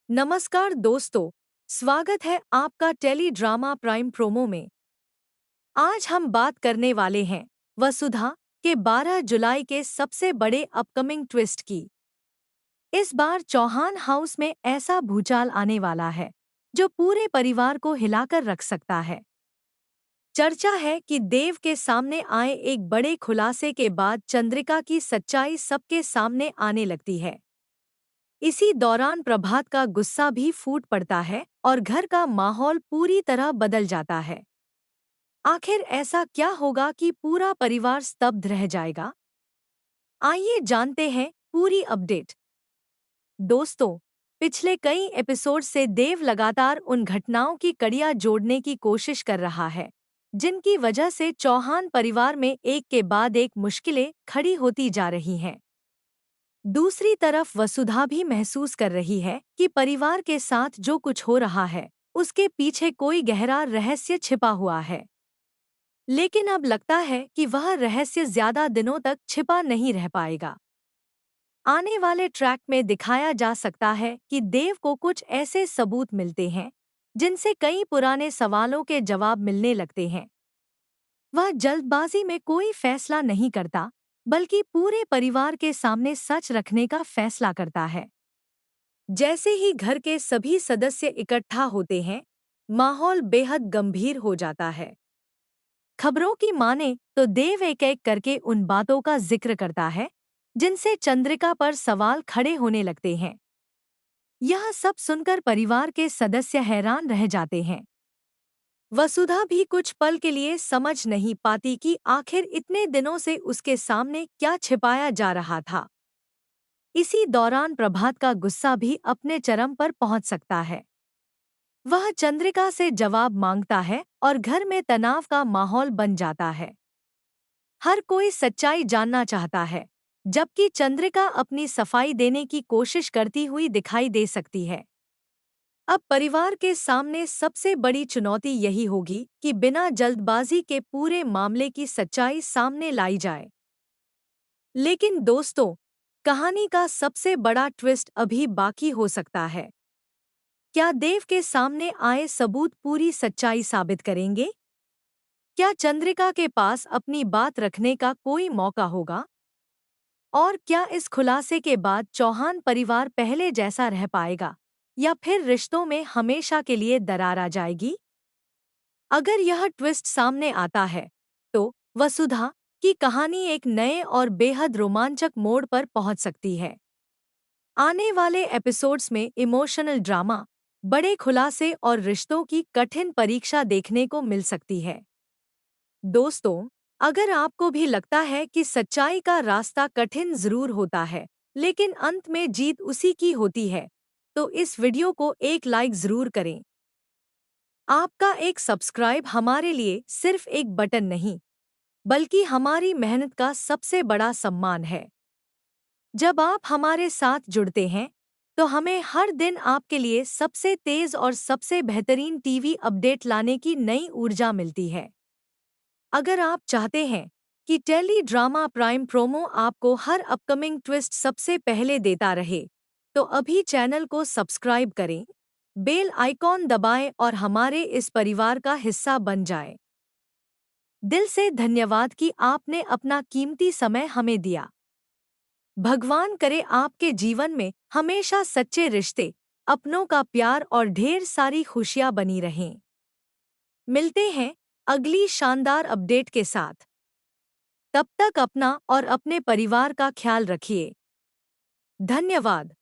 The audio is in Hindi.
नमस्कार दोस्तों, स्वागत है आपका टेली ड्रामा प्राइम प्रोमो में। आज हम बात करने वाले हैं वसुधा के 12 जुलाई के सबसे बड़े अपकमिंग ट्विस्ट की। इस बार चौहान हाउस में ऐसा भूचाल आने वाला है जो पूरे परिवार को हिलाकर रख सकता है। चर्चा है कि देव के सामने आए एक बड़े खुलासे के बाद चंद्रिका की सच्चाई सबके सामने आने लगती है। इसी दौरान प्रभात का गुस्सा भी फूट पड़ता है और घर का माहौल पूरी तरह बदल जाता है। आखिर ऐसा क्या होगा कि पूरा परिवार स्तब्ध रह जाएगा? आइए जानते हैं पूरी अपडेट। दोस्तों, पिछले कई एपिसोड से देव लगातार उन घटनाओं की कड़ियां जोड़ने की कोशिश कर रहा है जिनकी वजह से चौहान परिवार में एक के बाद एक मुश्किलें खड़ी होती जा रही हैं। दूसरी तरफ वसुधा भी महसूस कर रही है कि परिवार के साथ जो कुछ हो रहा है उसके पीछे कोई गहरा रहस्य छिपा हुआ है। लेकिन अब लगता है कि वह रहस्य ज्यादा दिनों तक छिपा नहीं रह पाएगा। आने वाले ट्रैक में दिखाया जा सकता है कि देव को कुछ ऐसे सबूत मिलते हैं जिनसे कई पुराने सवालों के जवाब मिलने लगते हैं। वह जल्दबाजी में कोई फैसला नहीं करता, बल्कि पूरे परिवार के सामने सच रखने का फैसला करता है। जैसे ही घर के सभी सदस्य इकट्ठा होते हैं, माहौल बेहद गंभीर हो जाता है। खबरों की माने तो देव एक एक करके उन बातों का जिक्र करता है जिनसे चंद्रिका पर सवाल खड़े होने लगते हैं। यह सब सुनकर परिवार के सदस्य हैरान रह जाते हैं। वसुधा भी कुछ पल के लिए समझ नहीं पाती कि आखिर इतने दिनों से उसके सामने क्या छिपाया जा रहा था। इसी दौरान प्रभात का गुस्सा भी अपने चरम पर पहुंच सकता है। वह चंद्रिका से जवाब मांगता है और घर में तनाव का माहौल बन जाता है। हर कोई सच्चाई जानना चाहता है, जबकि चंद्रिका अपनी सफाई देने की कोशिश करती हुई दिखाई दे सकती है। अब परिवार के सामने सबसे बड़ी चुनौती यही होगी कि बिना जल्दबाजी के पूरे मामले की सच्चाई सामने लाई जाए। लेकिन दोस्तों, कहानी का सबसे बड़ा ट्विस्ट अभी बाकी हो सकता है। क्या देव के सामने आए सबूत पूरी सच्चाई साबित करेंगे? क्या चंद्रिका के पास अपनी बात रखने का कोई मौका होगा? और क्या इस खुलासे के बाद चौहान परिवार पहले जैसा रह पाएगा, या फिर रिश्तों में हमेशा के लिए दरार आ जाएगी? अगर यह ट्विस्ट सामने आता है, तो वसुधा की कहानी एक नए और बेहद रोमांचक मोड़ पर पहुंच सकती है। आने वाले एपिसोड्स में इमोशनल ड्रामा, बड़े खुलासे और रिश्तों की कठिन परीक्षा देखने को मिल सकती है। दोस्तों, अगर आपको भी लगता है कि सच्चाई का रास्ता कठिन जरूर होता है, लेकिन अंत में जीत उसी की होती है, तो इस वीडियो को एक लाइक जरूर करें। आपका एक सब्सक्राइब हमारे लिए सिर्फ एक बटन नहीं, बल्कि हमारी मेहनत का सबसे बड़ा सम्मान है। जब आप हमारे साथ जुड़ते हैं, तो हमें हर दिन आपके लिए सबसे तेज और सबसे बेहतरीन टीवी अपडेट लाने की नई ऊर्जा मिलती है। अगर आप चाहते हैं कि टेली ड्रामा प्राइम प्रोमो आपको हर अपकमिंग ट्विस्ट सबसे पहले देता रहे, तो अभी चैनल को सब्सक्राइब करें, बेल आइकॉन दबाएं और हमारे इस परिवार का हिस्सा बन जाएं। दिल से धन्यवाद कि आपने अपना कीमती समय हमें दिया। भगवान करे आपके जीवन में हमेशा सच्चे रिश्ते, अपनों का प्यार और ढेर सारी खुशियां बनी रहें। मिलते हैं अगली शानदार अपडेट के साथ। तब तक अपना और अपने परिवार का ख्याल रखिए। धन्यवाद।